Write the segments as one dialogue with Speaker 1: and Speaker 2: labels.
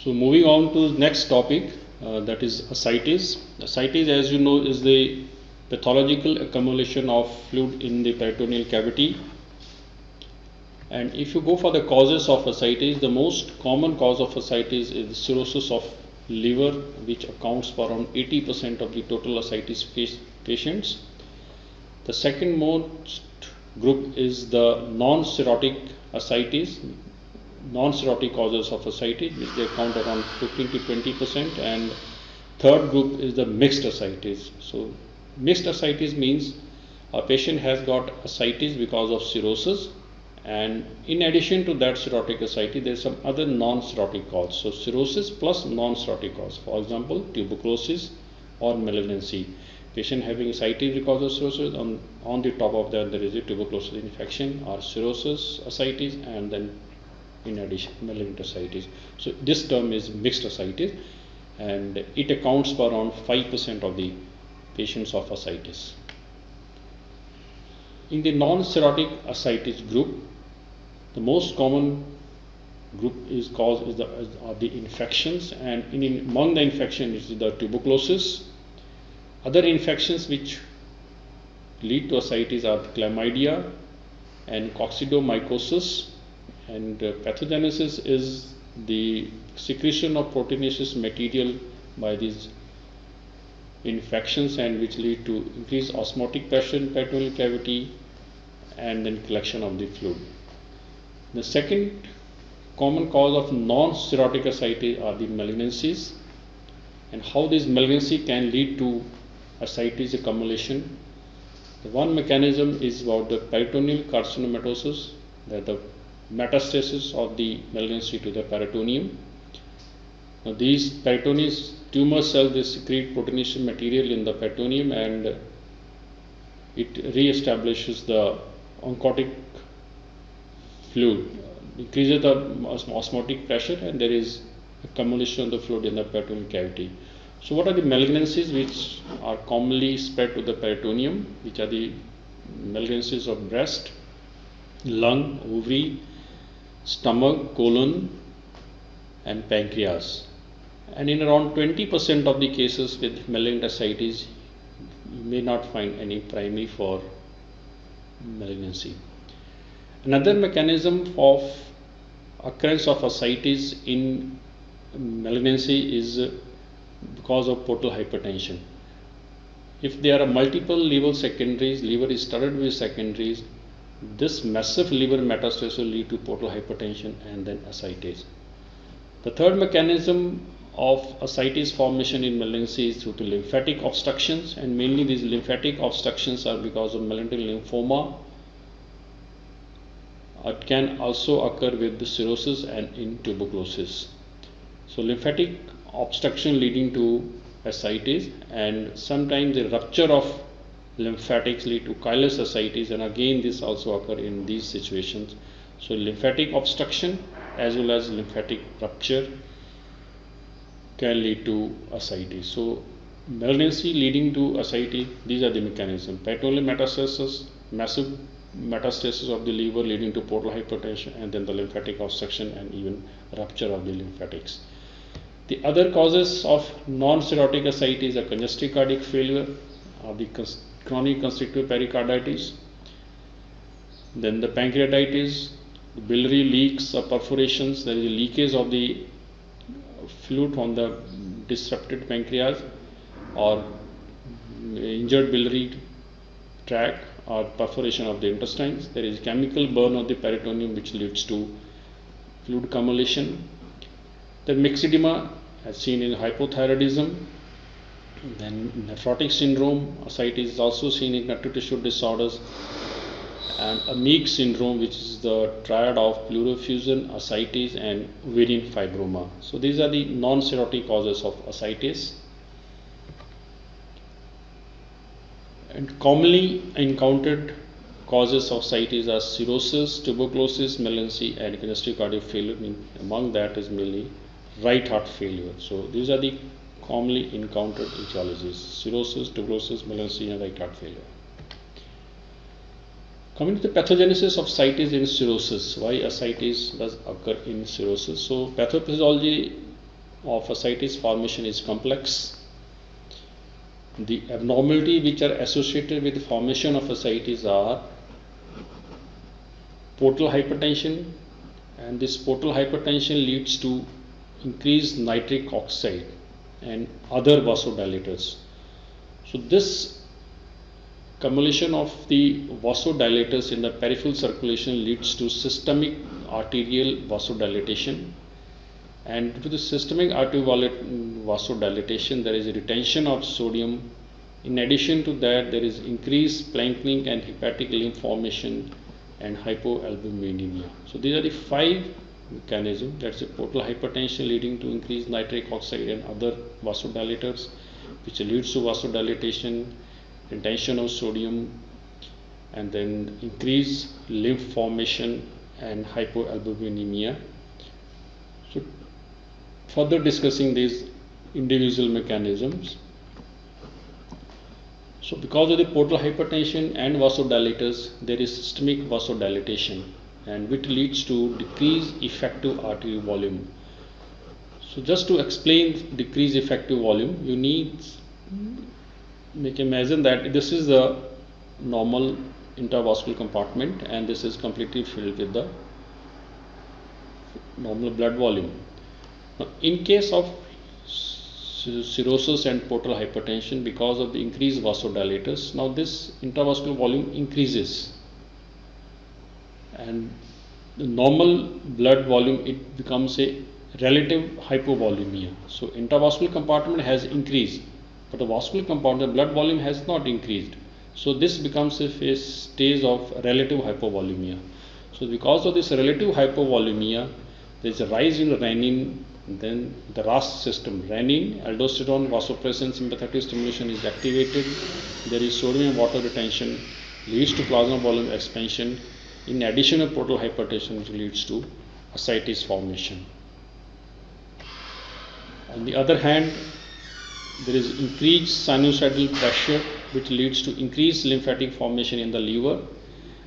Speaker 1: So moving on to the next topic, that is ascites. Ascites, as you know, is the pathological accumulation of fluid in the peritoneal cavity. And if you go for the causes of ascites, the most common cause of ascites is cirrhosis of liver, which accounts for around 80% of the total ascites patients. The second most group is the non-cirrhotic ascites, non-cirrhotic causes of ascites, which they account around 15 to 20%, and third group is the mixed ascites. So mixed ascites means a patient has got ascites because of cirrhosis, and in addition to that cirrhotic ascites, there is some other non-cirrhotic cause. So cirrhosis plus non-cirrhotic cause, for example tuberculosis or malignancy. Patient having ascites because of cirrhosis, on the top of that there is a tuberculosis infection or cirrhosis ascites, and then in addition malignant ascites. So this term is mixed ascites, and it accounts for around 5% of the patients of ascites. In the non-cirrhotic ascites group, the most common group is are the infections, and among the infections is the tuberculosis. Other infections which lead to ascites are chlamydia and coccidomycosis, and pathogenesis is the secretion of proteinaceous material by these infections, and which lead to increased osmotic pressure in peritoneal cavity and then collection of the fluid. The second common cause of non-cirrhotic ascites are the malignancies, and how this malignancy can lead to ascites accumulation. The one mechanism is about the peritoneal carcinomatosis, that the metastasis of the malignancy to the peritoneum. Now these peritoneal tumor cells, they secrete proteinaceous material in the peritoneum, and it re-establishes the oncotic fluid, increases the osmotic pressure, and there is accumulation of the fluid in the peritoneal cavity. So what are the malignancies which are commonly spread to the peritoneum, which are the malignancies of breast, lung, ovary, stomach, colon, and pancreas. And in around 20% of the cases with malignant ascites, you may not find any primary for malignancy. Another mechanism of occurrence of ascites in malignancy is because of portal hypertension. If there are multiple liver secondaries, liver is studded with secondaries, this massive liver metastasis will lead to portal hypertension and then ascites. The third mechanism of ascites formation in malignancy is due to lymphatic obstructions, and mainly these lymphatic obstructions are because of malignant lymphoma. It can also occur with the cirrhosis and in tuberculosis. So lymphatic obstruction leading to ascites, and sometimes the rupture of lymphatics lead to chylous ascites, and again this also occur in these situations. So lymphatic obstruction as well as lymphatic rupture can lead to ascites. So malignancy leading to ascites, these are the mechanisms: peritoneal metastasis, massive metastasis of the liver leading to portal hypertension, and then the lymphatic obstruction and even rupture of the lymphatics. The other causes of non-cirrhotic ascites are congestive cardiac failure, the chronic constrictive pericarditis, then the pancreatitis, the biliary leaks or perforations, there is a leakage of the fluid from the disrupted pancreas or injured biliary tract or perforation of the intestines. There is chemical burn of the peritoneum which leads to fluid accumulation. The myxedema, as seen in hypothyroidism. Then nephrotic syndrome, ascites is also seen in connective tissue disorders, and a Meek syndrome, which is the triad of pleuroeffusion, ascites, and ovarian fibroma. So these are the non-cirrhotic causes of ascites. And commonly encountered causes of ascites are cirrhosis, tuberculosis, malignancy, and congestive cardiac failure. Among that is mainly right heart failure. So these are the commonly encountered etiologies: cirrhosis, tuberculosis, malignancy, and right heart failure. Coming to the pathogenesis of ascites in cirrhosis, why ascites does occur in cirrhosis? So pathophysiology of ascites formation is complex. The abnormality which are associated with the formation of ascites are portal hypertension, and this portal hypertension leads to increased nitric oxide and other vasodilators. So this accumulation of the vasodilators in the peripheral circulation leads to systemic arterial vasodilatation, and due to the systemic arterial vasodilatation there is a retention of sodium. In addition to that, there is increased splanchnic and hepatic lymph formation and hypoalbuminemia. So these are the 5 mechanisms. That's a portal hypertension leading to increased nitric oxide and other vasodilators, which leads to vasodilatation, retention of sodium, and then increased lymph formation and hypoalbuminemia. So further discussing these individual mechanisms. So because of the portal hypertension and vasodilators, there is systemic vasodilatation, and which leads to decreased effective arterial volume. So just to explain decreased effective volume, you need make imagine that this is the normal intravascular compartment, and this is completely filled with the normal blood volume. Now, in case of cirrhosis and portal hypertension, because of the increased vasodilators, now this intravascular volume increases, and the normal blood volume, it becomes a relative hypovolemia. So intravascular compartment has increased, but the vascular compartment, blood volume has not increased. So this becomes a stage of relative hypovolemia. So because of this relative hypovolemia, there is a rise in renin. Then the RAS system, renin, aldosterone, vasopressin, sympathetic stimulation is activated. There is sodium and water retention, leads to plasma volume expansion. In addition to portal hypertension, which leads to ascites formation. On the other hand, there is increased sinusoidal pressure, which leads to increased lymphatic formation in the liver,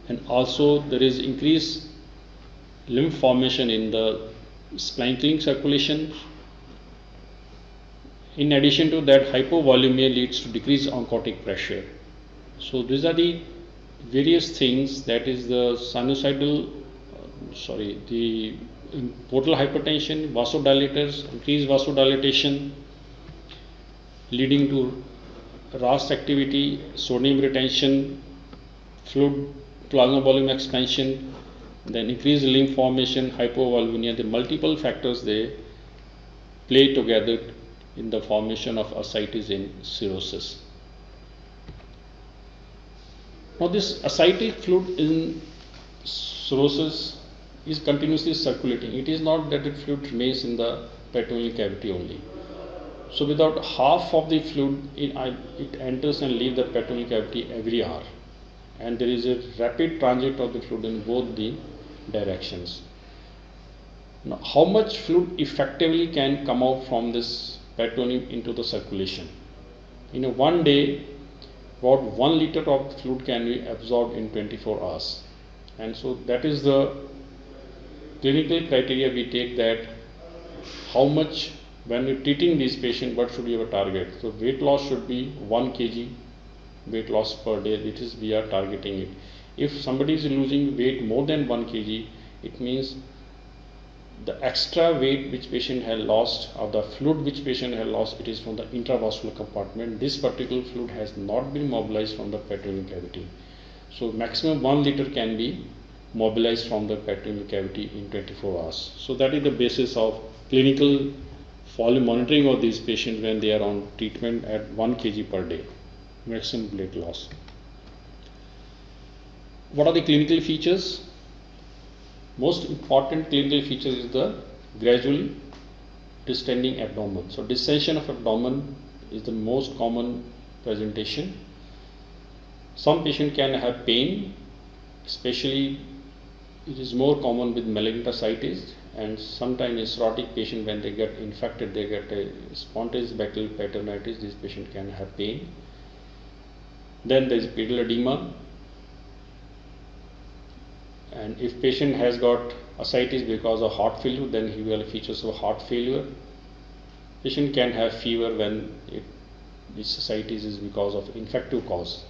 Speaker 1: and also there is increased lymph formation in the splanchnic circulation. In addition to that, hypovolemia leads to decreased oncotic pressure. So these are the various things, that is the sinusoidal, the portal hypertension, vasodilators, increased vasodilatation leading to RAS activity, sodium retention, fluid plasma volume expansion, then increased lymph formation, hypovolemia. The multiple factors, they play together in the formation of ascites in cirrhosis. Now this ascitic fluid in cirrhosis is continuously circulating. It is not that the fluid remains in the peritoneal cavity only. So without half of the fluid, it enters and leaves the peritoneal cavity every hour, and there is a rapid transit of the fluid in both the directions. Now, how much fluid effectively can come out from this peritoneum into the circulation? In a one day, about 1 liter of fluid can be absorbed in 24 hours, and so that is the clinical criteria we take, that how much, when you're treating these patients, what should be your target. So weight loss should be 1 kg weight loss per day, which is we are targeting it. If somebody is losing weight more than 1 kg, it means the extra weight which patient has lost, or the fluid which patient has lost, it is from the intravascular compartment. This particular fluid has not been mobilized from the peritoneal cavity. So maximum 1 liter can be mobilized from the peritoneal cavity in 24 hours. So that is the basis of clinical volume monitoring of these patients when they are on treatment at 1 kg per day, maximum weight loss. What are the clinical features? Most important clinical feature is the gradual distending abdomen. So distension of abdomen is the most common presentation. Some patient can have pain, especially it is more common with malignant ascites, and sometimes in cirrhotic patient, when they get infected, they get a spontaneous bacterial peritonitis. This patient can have pain. Then there is pedal edema, and if patient has got ascites because of heart failure, then he will have features of heart failure. Patient can have fever when this ascites is because of infective cause.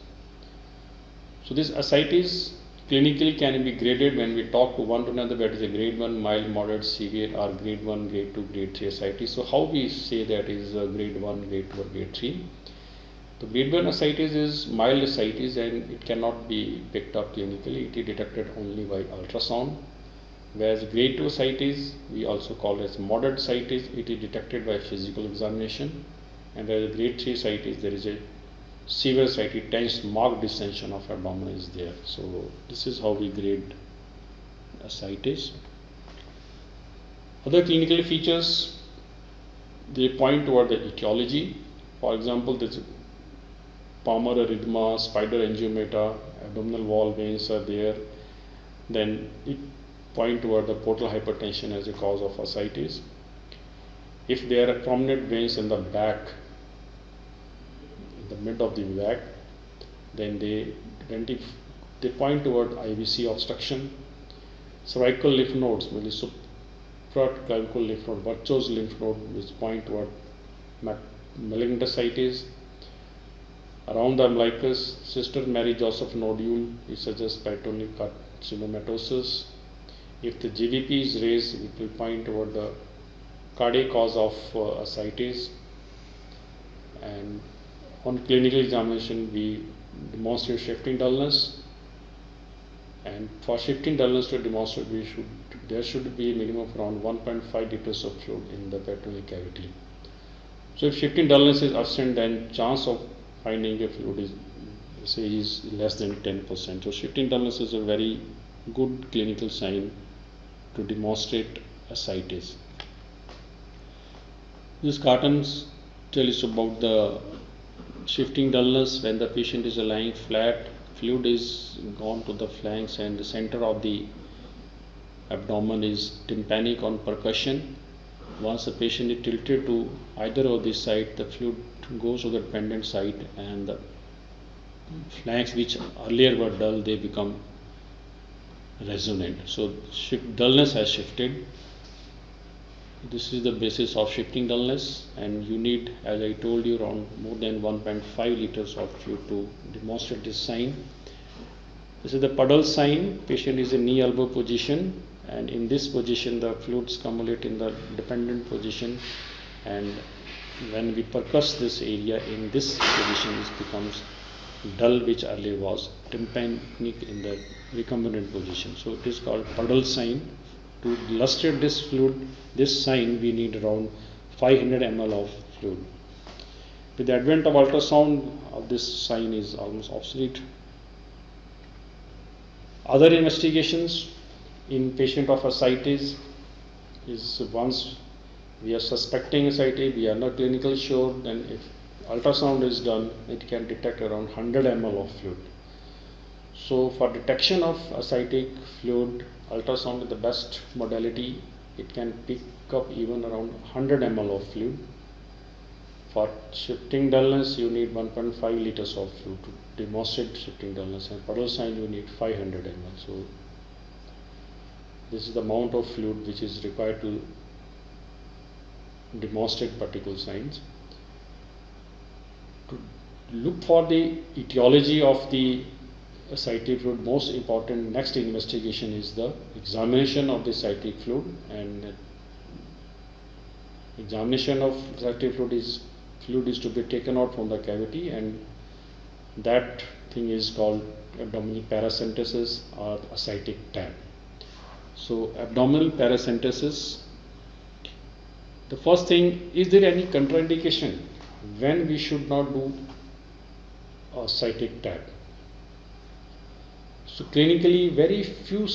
Speaker 1: So this ascites clinically can be graded when we talk to one to another, that is a grade 1, mild, moderate, severe, or grade 1, grade 2, grade 3 ascites. So how we say that is grade 1, grade 2 or grade 3? The grade 1 ascites is mild ascites and it cannot be picked up clinically. It is detected only by ultrasound. Whereas grade 2 ascites we also call as moderate ascites, it is detected by physical examination. And whereas grade 3 ascites, there is a severe ascites, tense marked distension of abdomen is there. So this is how we grade ascites. Other clinical features, they point toward the etiology. For example, this Palmer erythema, spider angiomata, abdominal wall veins are there. Then it point toward the portal hypertension as a cause of ascites. If there are prominent veins in the back, in the mid of the back, then they point toward IVC obstruction. Cervical lymph nodes, mainly supraclavicular lymph node, Virchow's lymph node, which point toward malignant ascites. Around the umbilicus, Sister Mary Joseph nodule, it suggests peritoneal carcinomatosis. If the GVP is raised, it will point toward the cardiac cause of ascites. And on clinical examination, we demonstrate shifting dullness. And for shifting dullness to demonstrate, there should be a minimum of around 1.5 liters of fluid in the peritoneal cavity. So if shifting dullness is absent, then chance of finding a fluid is less than 10%. So shifting dullness is a very good clinical sign to demonstrate ascites. These cartoons tell us about the shifting dullness when the patient is lying flat, fluid is gone to the flanks and the center of the abdomen is tympanic on percussion. Once the patient is tilted to either of these sides, the fluid goes to the dependent side and the flanks which earlier were dull, they become resonant. So dullness has shifted. This is the basis of shifting dullness, and you need, as I told you, around more than 1.5 liters of fluid to demonstrate this sign. This is the puddle sign. Patient is in knee elbow position, and in this position the fluids accumulate in the dependent position, and when we percuss this area in this position, it becomes dull, which earlier was tympanic in the recumbent position. So it is called puddle sign. To illustrate this fluid, this sign, we need around 500 ml of fluid. With the advent of ultrasound, this sign is almost obsolete. Other investigations in patient of ascites is, once we are suspecting ascites, we are not clinically sure, then if ultrasound is done, it can detect around 100 ml of fluid. So for detection of ascitic fluid, ultrasound is the best modality. It can pick up even around 100 ml of fluid. For shifting dullness, you need 1.5 liters of fluid to demonstrate shifting dullness, and puddle sign you need 500 ml. So this is the amount of fluid which is required to demonstrate particular signs. To look for the etiology of the ascitic fluid, most important next investigation is the examination of the ascitic fluid, and examination of ascitic fluid is to be taken out from the cavity, and that thing is called abdominal paracentesis or ascitic tab. So abdominal paracentesis, the first thing, is there any contraindication when we should not do ascitic tab? So clinically, very few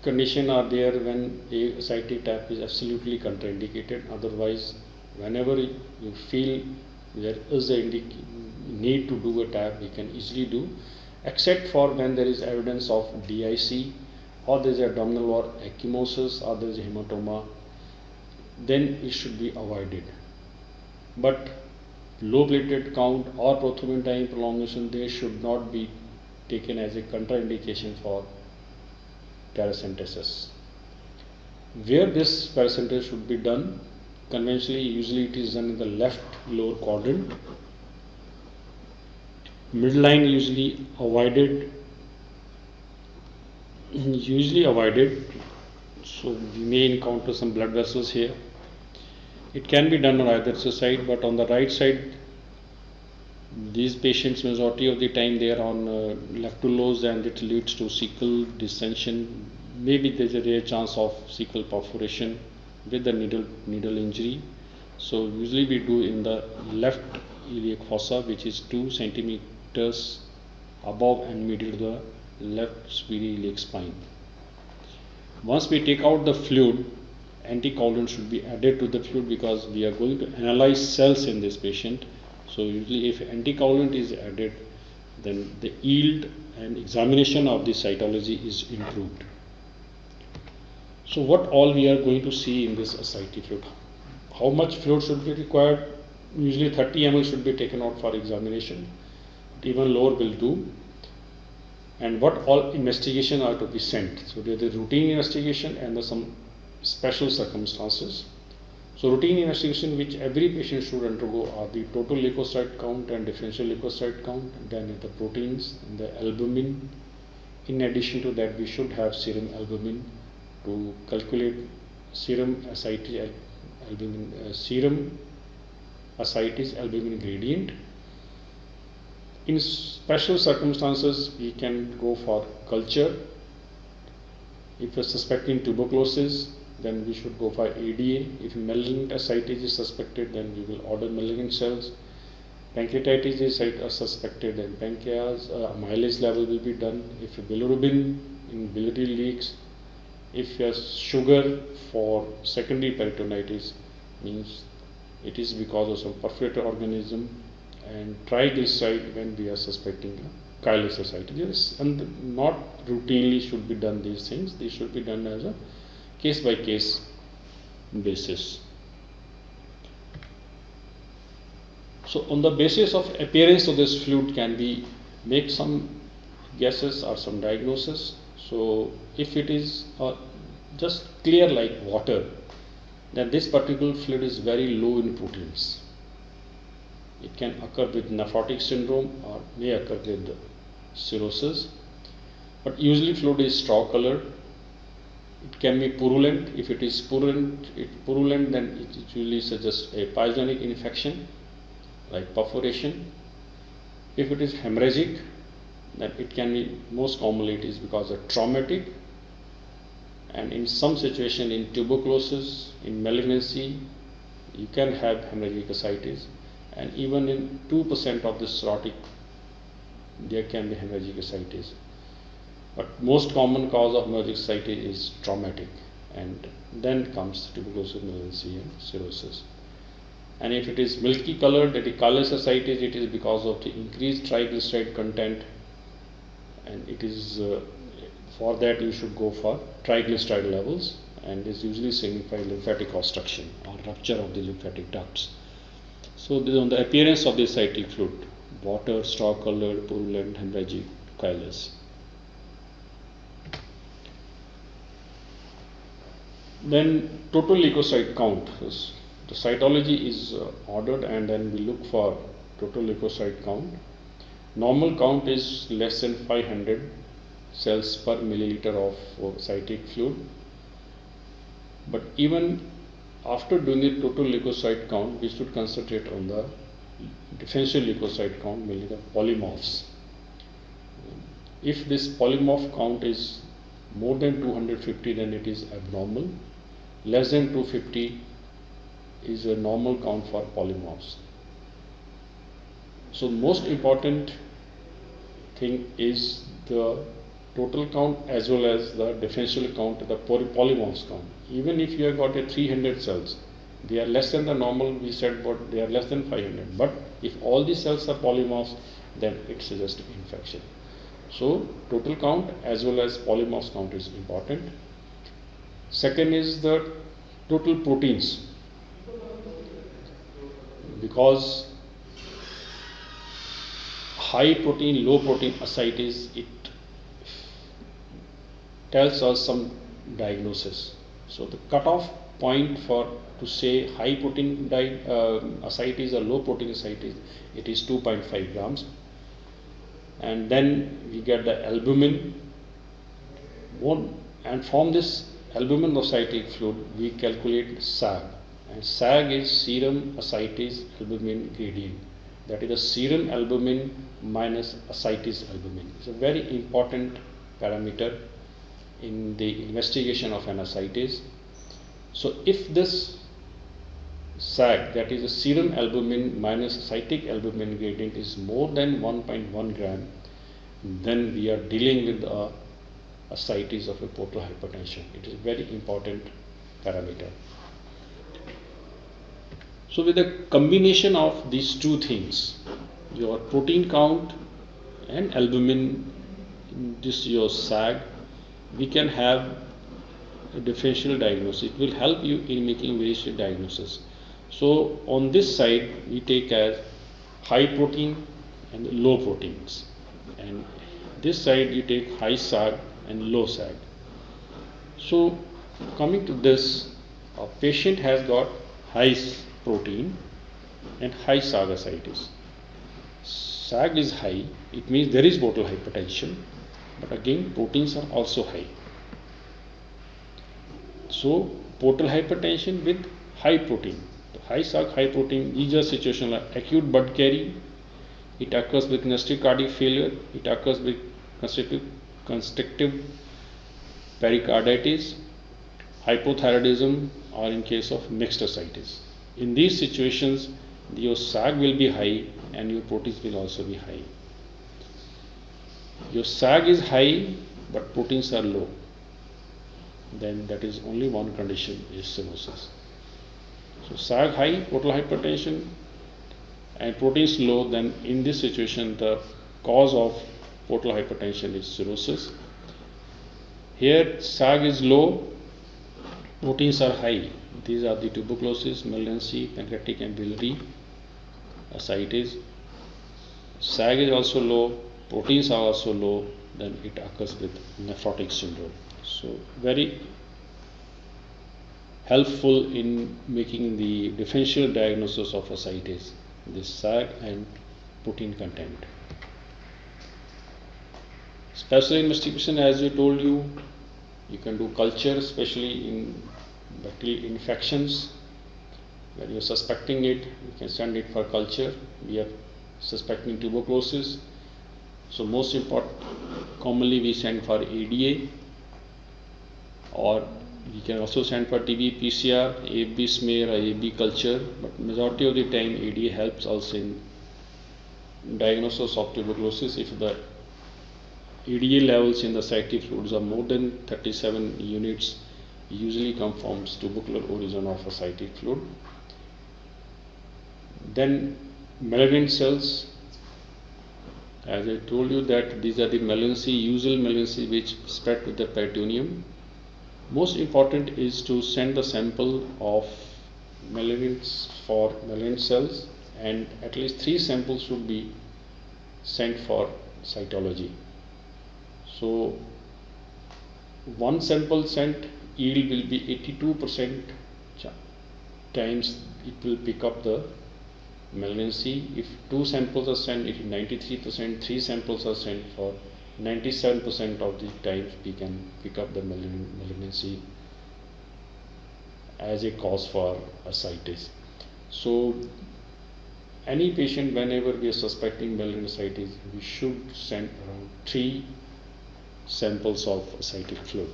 Speaker 1: conditions are there when a ascitic tab is absolutely contraindicated. Otherwise, whenever you feel there is a need to do a tab, we can easily do, except for when there is evidence of DIC, or there is abdominal wall ecchymosis, or there is a hematoma, then it should be avoided. But low platelet count or prothrombin time prolongation, they should not be taken as a contraindication for paracentesis. Where this paracentesis should be done, conventionally, usually it is done in the left lower quadrant. Midline usually avoided, so we may encounter some blood vessels here. It can be done on either side, but on the right side, these patients majority of the time they are on lactulose, and it leads to cecal dissension. Maybe there is a rare chance of cecal perforation with the needle injury. So usually we do in the left iliac fossa, which is 2 centimeters above and middle of the left superior iliac spine. Once we take out the fluid, anticoagulant should be added to the fluid, because we are going to analyze cells in this patient. So usually if anticoagulant is added, then the yield and examination of the cytology is improved. So what all we are going to see in this ascites fluid? How much fluid should be required? Usually 30 ml should be taken out for examination, but even lower will do. And what all investigation are to be sent? So there is routine investigation and some special circumstances. So routine investigation which every patient should undergo are the total leukocyte count and differential leukocyte count, and then the proteins and the albumin. In addition to that, we should have serum albumin to calculate serum ascites albumin gradient. In special circumstances, we can go for culture. If we are suspecting tuberculosis, then we should go for ADA. If malignant ascites is suspected, then we will order malignant cells. Pancreatitis is suspected, then pancreas amylase level will be done. If bilirubin in biliary leaks, if there's sugar for secondary peritonitis, means it is because of some perforated organism, and triglyceride when we are suspecting chylous ascites. And not routinely should be done these things. These should be done as a case by case basis. So on the basis of appearance of this fluid, can we make some guesses or some diagnosis? So if it is just clear like water, then this particular fluid is very low in proteins. It can occur with nephrotic syndrome or may occur with cirrhosis, but usually fluid is straw colored. It can be purulent. If it is purulent, then it usually suggests a pyogenic infection like perforation. If it is hemorrhagic, then it can be, most commonly it is because of traumatic, and in some situation in tuberculosis, in malignancy, you can have hemorrhagic ascites, and even in 2% of the cirrhotic there can be hemorrhagic ascites. But most common cause of hemorrhagic ascites is traumatic, and then comes tuberculosis, malignancy and cirrhosis. And if it is milky colored, that is chylous ascites, it is because of the increased triglyceride content, and it is for that you should go for triglyceride levels, and this usually signifies lymphatic obstruction or rupture of the lymphatic ducts. So this on the appearance of the ascitic fluid: water, straw colored, purulent, hemorrhagic, chylous. Then total leukocyte count. The cytology is ordered, and then we look for total leukocyte count. Normal count is less than 500 cells per milliliter of ascitic fluid. But even after doing the total leukocyte count, we should concentrate on the differential leukocyte count, mainly the polymorphs. If this polymorph count is more than 250, then it is abnormal. Less than 250 is a normal count for polymorphs. So most important thing is the total count as well as the differential count, the polymorphs count. Even if you have got a 300 cells, they are less than the normal, we said, but they are less than 500. But if all the cells are polymorphs, then it suggests infection. So total count as well as polymorphs count is important. Second is the total proteins, because high protein, low protein ascites, it tells us some diagnosis. So the cutoff point for to say high protein diet ascites or low protein ascites, it is 2.5 grams. And then we get the albumin, and from this albumin ascitic fluid we calculate SAG, and SAG is serum ascites albumin gradient, that is the serum albumin minus ascites albumin. It's a very important parameter in the investigation of an ascites. So if this SAG, that is the serum albumin minus ascitic albumin gradient, is more than 1.1 gram, then we are dealing with the ascites of a portal hypertension. It is a very important parameter. So with the combination of these two things, your protein count and albumin, this your SAG, we can have a differential diagnosis. It will help you in making various diagnosis. So on this side we take as high protein and low proteins, and this side you take high SAG and low SAG. So coming to this, a patient has got high protein and high SAG ascites. SAG is high, it means there is portal hypertension, but again proteins are also high. So portal hypertension with high protein, high SAG, high protein, these are situations like acute blood carry. It occurs with congestive cardiac failure, it occurs with constrictive pericarditis, hypothyroidism, or in case of mixed ascites. In these situations, your SAG will be high and your proteins will also be high. Your SAG is high but proteins are low, then that is only one condition, is cirrhosis. So SAG high, portal hypertension, and proteins low, then in this situation the cause of portal hypertension is cirrhosis. Here SAG is low, proteins are high. These are the tuberculosis, malignancy, pancreatic and biliary ascites. SAG is also low, proteins are also low, then it occurs with nephrotic syndrome. So very helpful in making the differential diagnosis of ascites, this SAG and protein content. Special investigation, as I told you, you can do culture, especially in bacterial infections. When you are suspecting it, you can send it for culture. We are suspecting tuberculosis, so most important, commonly we send for ADA, or we can also send for TB PCR, AFB smear, or AFB culture, but majority of the time ADA helps us in diagnosis of tuberculosis. If the ADA levels in the ascitic fluids are more than 37 units, usually confirms tubercular origin of ascitic fluid. Then malignant cells, as I told you that these are the malignancy, usual malignancy which spread to the peritoneum. Most important is to send the sample of malignants for malignant cells, and at least 3 samples should be sent for cytology. So one sample sent, yield will be 82% times it will pick up the malignancy. If 2 samples are sent, it is 93%. 3 samples are sent, for 97% of the times we can pick up the malignancy as a cause for ascites. So any patient, whenever we are suspecting malignant ascites, we should send around 3 samples of ascitic fluid.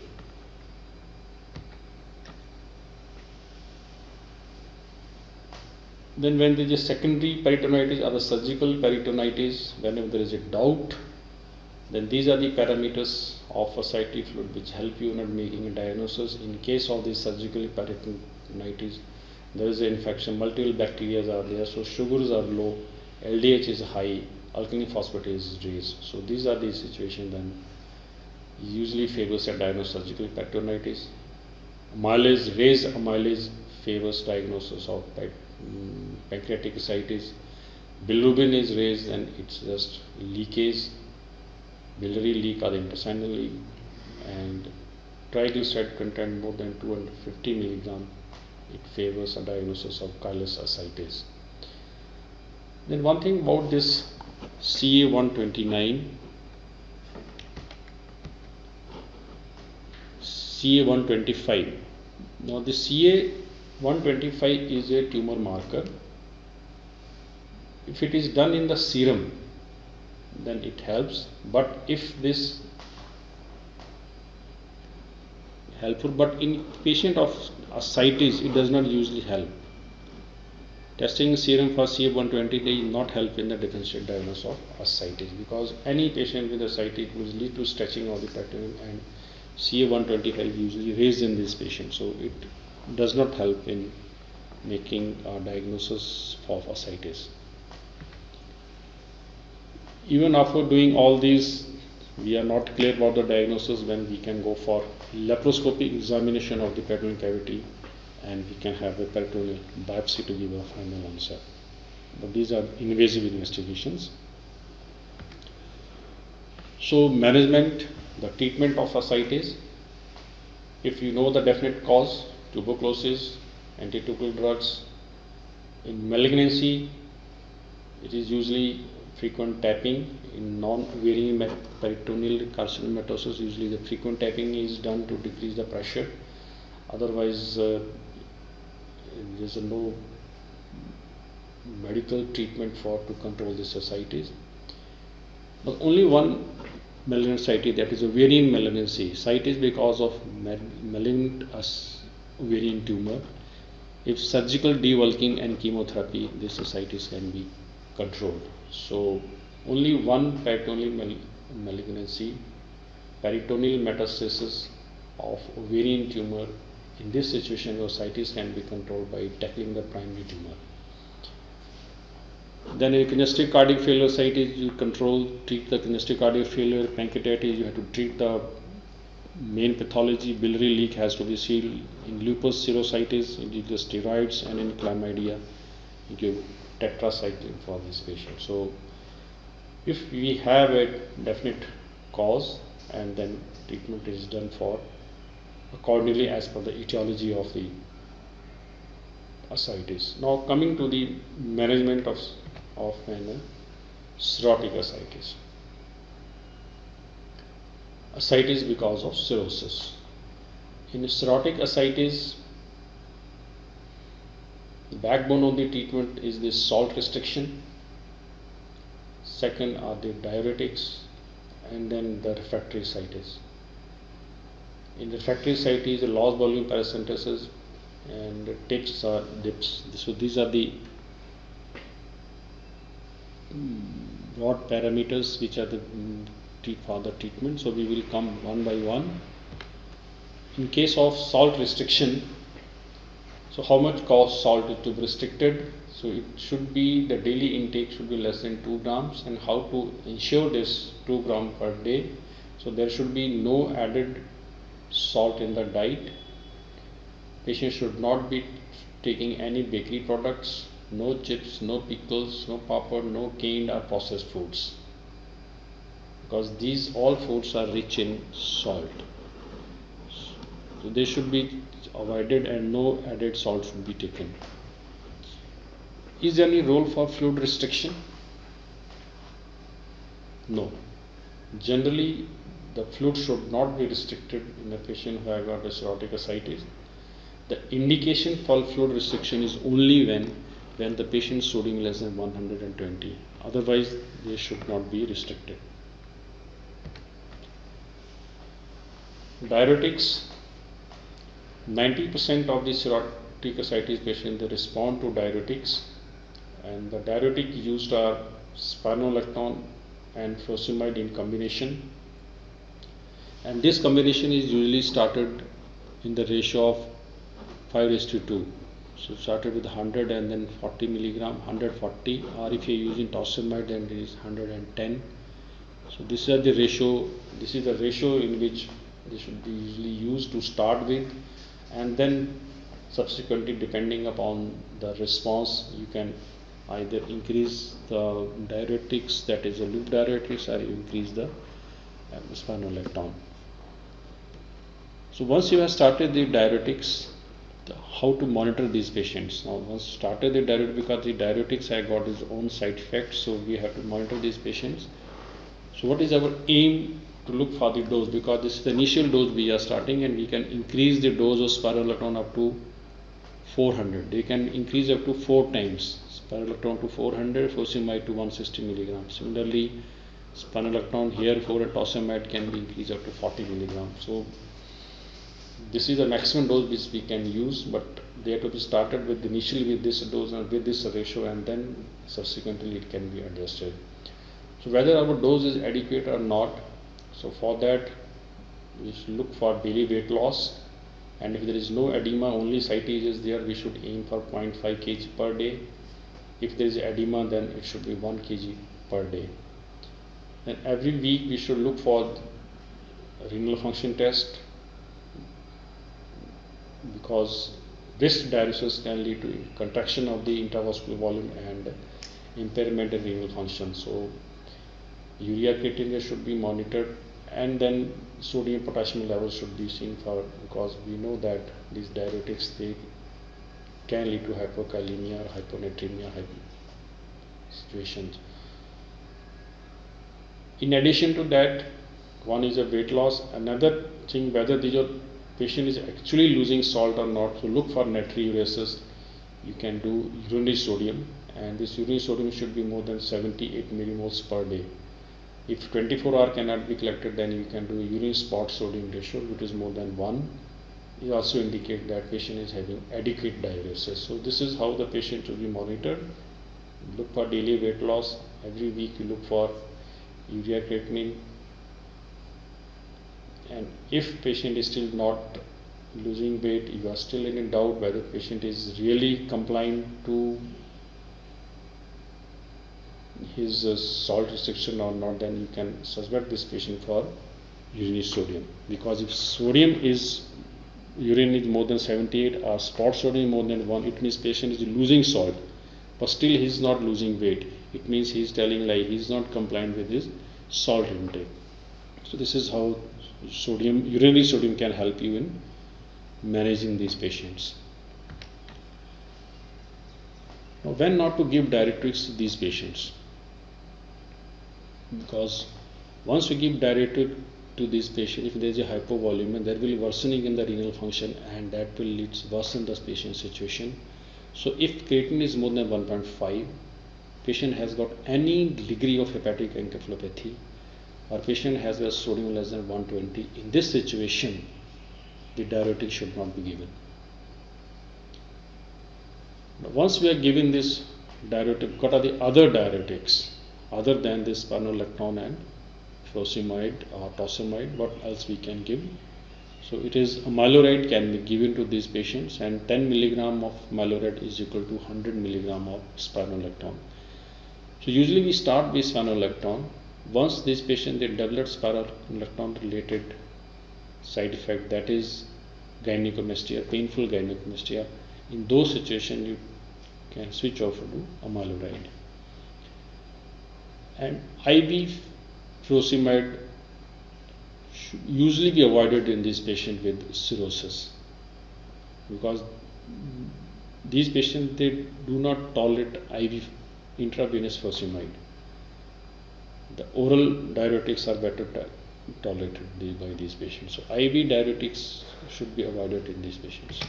Speaker 1: Then when there is a secondary peritonitis or the surgical peritonitis, whenever there is a doubt, then these are the parameters of ascitic fluid which help you in making a diagnosis. In case of the surgical peritonitis, there is an infection, multiple bacteria are there, so sugars are low, LDH is high, alkaline phosphatase is raised. So these are the situations then usually favors a diagnosis of surgical peritonitis. Amylase, raised amylase favors diagnosis of pancreatic ascites. Bilirubin is raised and it's just leakage, biliary leak or intestinal leak, and triglyceride content more than 250 milligram it favors a diagnosis of chylous ascites. Then one thing about this CA129, CA125. Now the CA125 is a tumor marker. If it is done in the serum, then it helps, but if this helpful, but in patient of ascites it does not usually help. Testing serum for CA120 does not help in the differential diagnosis of ascites, because any patient with ascites will lead to stretching of the peritoneum, and CA125 is usually raised in this patient, so it does not help in making a diagnosis of ascites. Even after doing all these, we are not clear about the diagnosis, when we can go for laparoscopic examination of the peritoneal cavity, and we can have a peritoneal biopsy to give a final answer. But these are invasive investigations. So management, the treatment of ascites, if you know the definite cause, tuberculosis, antitubercular drugs. In malignancy, it is usually frequent tapping. In non-ovarian peritoneal carcinomatosis, usually the frequent tapping is done to decrease the pressure. Otherwise, there is no medical treatment to control this ascites. But only one malignant ascites, that is ovarian malignancy. Ascites because of malignant ovarian tumor. If surgical debulking and chemotherapy, this ascites can be controlled. So only one peritoneal malignancy, peritoneal metastasis of ovarian tumor. In this situation, your ascites can be controlled by tackling the primary tumor. Then in congestive cardiac failure ascites, you treat the congestive cardiac failure. Pancreatitis, you have to treat the main pathology. Biliary leak has to be sealed. In lupus serositis, you give the steroids, and in chlamydia, you give tetracycline for this patient. So if we have a definite cause, and then treatment is done for accordingly as per the etiology of the ascites. Now coming to the management of cirrhotic ascites. Ascites because of cirrhosis. In cirrhotic ascites, the backbone of the treatment is the salt restriction. Second are the diuretics, and then the refractory ascites. In refractory ascites, the loss volume paracentesis and the tips are dips. So these are the broad parameters which are for the treatment. So we will come one by one. In case of salt restriction, so how much salt is to be restricted? So it should be, the daily intake should be less than 2 grams, and how to ensure this 2 grams per day? So there should be no added salt in the diet. Patient should not be taking any bakery products, no chips, no pickles, no papad, no canned or processed foods, because these all foods are rich in salt. So they should be avoided, and no added salt should be taken. Is there any role for fluid restriction? No. Generally, the fluid should not be restricted in a patient who has got a cirrhotic ascites. The indication for fluid restriction is only when the patient's sodium less than 120. Otherwise, they should not be restricted. Diuretics. 90% of the cirrhotic ascites patients, they respond to diuretics, and the diuretic used are spironolactone and furosemide in combination, and this combination is usually started in the ratio of 5:2. So started with 100 and then 40 milligram, 140, or if you are using torsemide, then it is 110. So this is the ratio. This is the ratio in which they should be usually used to start with, and then subsequently, depending upon the response, you can either increase the diuretics, that is the loop diuretics, or increase the spironolactone. So once you have started the diuretics, how to monitor these patients. Now once started the diuretic, because the diuretics have got its own side effects, so we have to monitor these patients. So what is our aim? To look for the dose, because this is the initial dose we are starting, and we can increase the dose of spironolactone up to 400. They can increase up to 4 times spironolactone to 400, furosemide to 160 milligrams. Similarly, spironolactone here for tossemide can be increased up to 40 milligrams. So this is the maximum dose which we can use, but they have to be started with initially with this dose and with this ratio, and then subsequently it can be adjusted. So whether our dose is adequate or not, so for that we should look for daily weight loss, and if there is no edema, only cytase is there, we should aim for 0.5 kg per day. If there is edema, then it should be 1 kg per day. And every week we should look for renal function test, because this diuresis can lead to contraction of the intravascular volume and impairment in renal function. So urea creatinine should be monitored, and then sodium potassium levels should be seen for, because we know that these diuretics, they can lead to hypokalemia or hyponatremia situations. In addition to that, one is a weight loss. Another thing, whether the patient is actually losing salt or not. So look for natriuresis. You can do urinary sodium, and this urinary sodium should be more than 78 millimoles per day. If 24-hour cannot be collected, then you can do urine spot sodium ratio, which is more than 1. It also indicate that patient is having adequate diuresis. So this is how the patient should be monitored. Look for daily weight loss. Every week you look for urea creatinine, and if patient is still not losing weight, you are still in doubt whether patient is really complying to his salt restriction or not, then you can suspect this patient for urinary sodium. Because if sodium is, urine is more than 78 or spot sodium more than 1, it means patient is losing salt, but still he is not losing weight. It means he is telling lie, he is not compliant with his salt intake. So this is how sodium, urinary sodium can help you in managing these patients. Now, when not to give diuretics to these patients? Because once we give diuretic to this patient, if there is a hypovolemia, there will be worsening in the renal function, and that will lead to worsen the patient's situation. So if creatinine is more than 1.5, patient has got any degree of hepatic encephalopathy, or patient has a sodium less than 120, in this situation the diuretic should not be given. Now, once we are giving this diuretic, what are the other diuretics other than this spironolactone and furosemide or tossemide? What else we can give? So it is amiloride can be given to these patients, and 10 milligram of amiloride is equal to 100 milligram of spironolactone. So usually we start with spironolactone. Once this patient they develop spironolactone related side effect, that is gynecomastia, painful gynecomastia, in those situations you can switch over to amiloride. And IV furosemide should usually be avoided in this patient with cirrhosis, because these patients they do not tolerate IV intravenous furosemide. The oral diuretics are better tolerated by these patients. So IV diuretics should be avoided in these patients.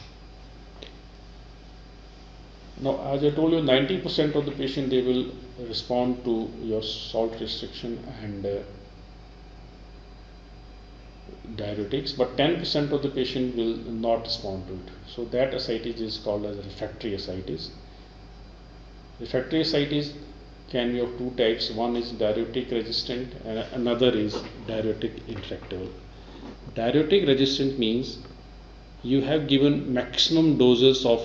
Speaker 1: Now, as I told you, 90% of the patient they will respond to your salt restriction and diuretics, but 10% of the patient will not respond to it. So that ascites is called as refractory ascites. Refractory ascites can be of two types. One is diuretic resistant and another is diuretic intractable. Diuretic resistant means you have given maximum doses of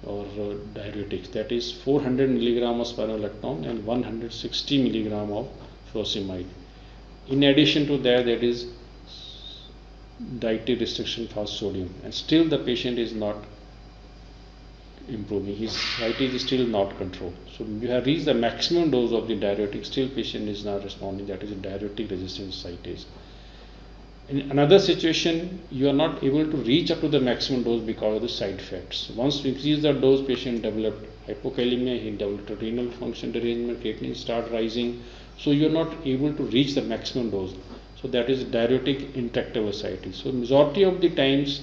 Speaker 1: diuretics, that is 400 milligram of spironolactone and 160 milligram of furosemide. In addition to that, there is dietary restriction for sodium, and still the patient is not improving, his ascites is still not controlled. So you have reached the maximum dose of the diuretic, still patient is not responding, that is a diuretic resistant ascites. In another situation, you are not able to reach up to the maximum dose because of the side effects. Once we increase the dose, patient developed hypokalemia, he developed a renal function derangement, creatinine start rising, so you are not able to reach the maximum dose. So that is diuretic intractable ascites. So majority of the times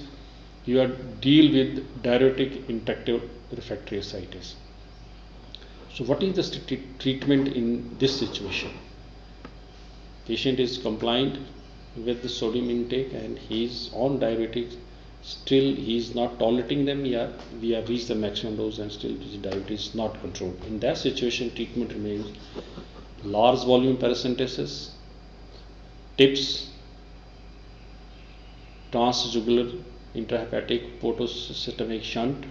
Speaker 1: you are deal with diuretic intractable refractory ascites. So what is the treatment in this situation? Patient is compliant with the sodium intake and he is on diuretics, still he is not tolerating them. Yeah, we have reached the maximum dose and still the diabetes is not controlled. In that situation, treatment remains large volume paracentesis, TIPS, transjugular intrahepatic portosystemic shunt,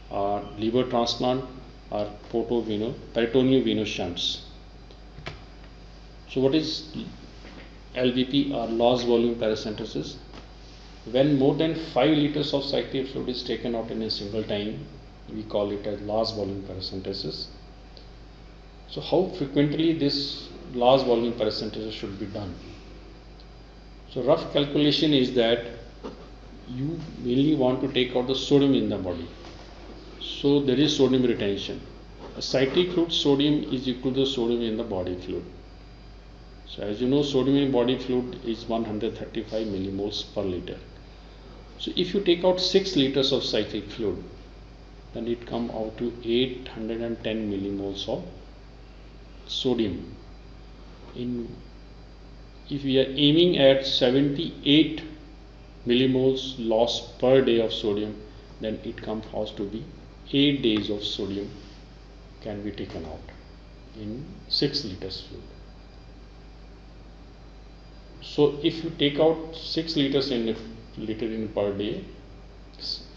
Speaker 1: or liver transplant, or peritoneal venous shunts. So what is LVP, or large volume paracentesis? When more than 5 liters of cyclic fluid is taken out in a single time, we call it as large volume paracentesis. So how frequently this large volume paracentesis should be done? So rough calculation is that you mainly want to take out the sodium in the body. So there is sodium retention. A cyclic fluid sodium is equal to the sodium in the body fluid. So as you know, sodium in body fluid is 135 millimoles per liter. So if you take out 6 liters of cyclic fluid, then it comes out to 810 millimoles of sodium. If we are aiming at 78 millimoles loss per day of sodium, then it comes out to be 8 days of sodium can be taken out in 6 liters fluid. So if you take out 6 liters in per day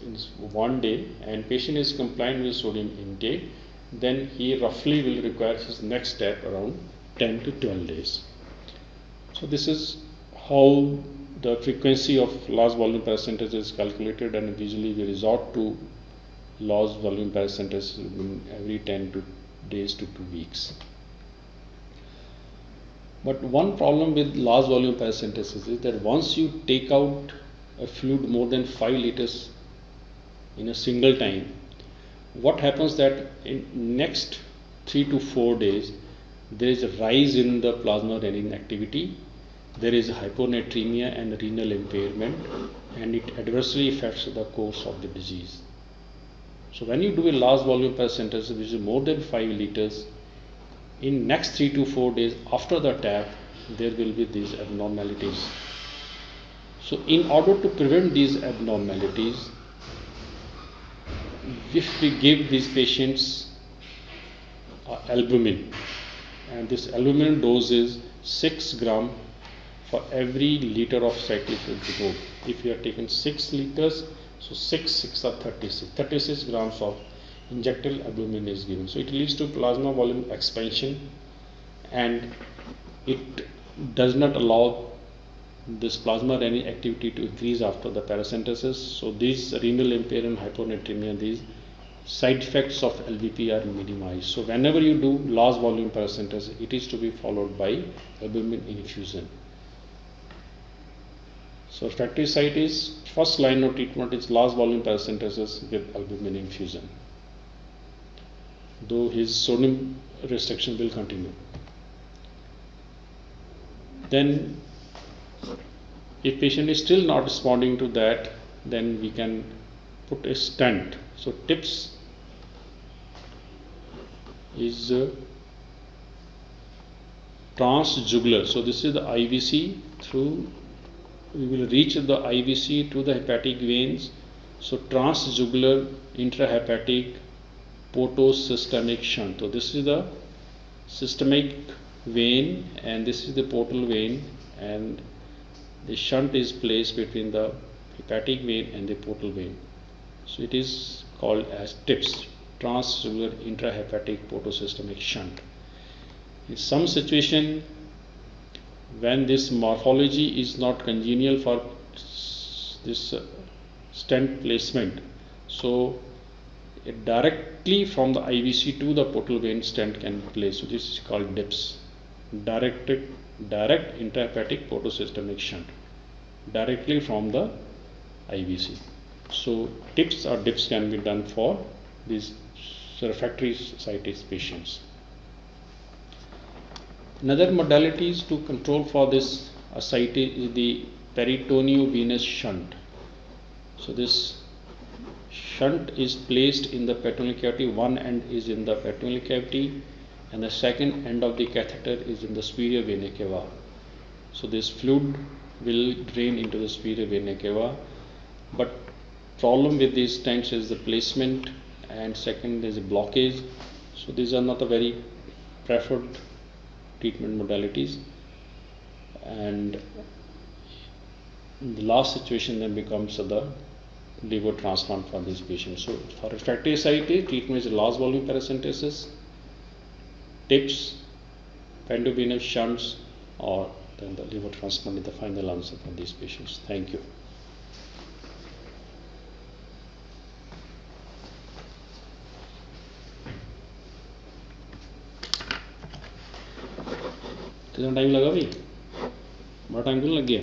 Speaker 1: in one day, and patient is compliant with sodium intake, then he roughly will require his next step around 10 to 12 days. So this is how the frequency of large volume paracentesis is calculated, and usually we resort to large volume paracentesis in every 10 days to 2 weeks. But one problem with large volume paracentesis is that once you take out a fluid more than 5 liters in a single time, what happens that in next 3 to 4 days there is a rise in the plasma renin activity, there is hyponatremia and renal impairment, and it adversely affects the course of the disease. So when you do a large volume paracentesis which is more than 5 liters, in next 3 to 4 days after the tap, there will be these abnormalities. So in order to prevent these abnormalities, if we give these patients albumin, and this albumin dose is 6 gram for every liter of cyclic fluid removed. If you are taking 6 liters, so 6 are 36 grams of injectable albumin is given. So it leads to plasma volume expansion, and it does not allow this plasma renin activity to increase after the paracentesis. So these renal impairment, hyponatremia, these side effects of LVP are minimized. So whenever you do large volume paracentesis, it is to be followed by albumin infusion. So refractory ascites, first line of treatment is large volume paracentesis with albumin infusion, though his sodium restriction will continue. Then if patient is still not responding to that, then we can put a stent. So TIPS is transjugular. So this is the IVC through, we will reach the IVC to the hepatic veins. So transjugular intrahepatic portosystemic shunt. So this is the systemic vein and this is the portal vein, and the shunt is placed between the hepatic vein and the portal vein. So it is called as TIPS, transjugular intrahepatic portosystemic shunt. In some situation, when this morphology is not congenial for this stent placement, so directly from the IVC to the portal vein stent can be placed. So this is called DIPS, direct intrahepatic portosystemic shunt. directly from the IVC. So tips or dips can be done for these refractory ascites patients. Another modalities to control for this ascites is the peritoneovenous shunt. So this shunt is placed in the peritoneal cavity. One end is in the peritoneal cavity and the second end of the catheter is in the superior vena cava. So this fluid will drain into the superior vena cava, but problem with these stents is the placement, and second is a blockage. So these are not the very preferred treatment modalities, and the last situation then becomes the liver transplant for these patients. So for refractory ascites, treatment is large volume paracentesis, tips, pentovenous shunts, or then the liver transplant is the final answer for these patients. Thank you. कितना time लगा भाई? बड़ा time क्यों लग गया?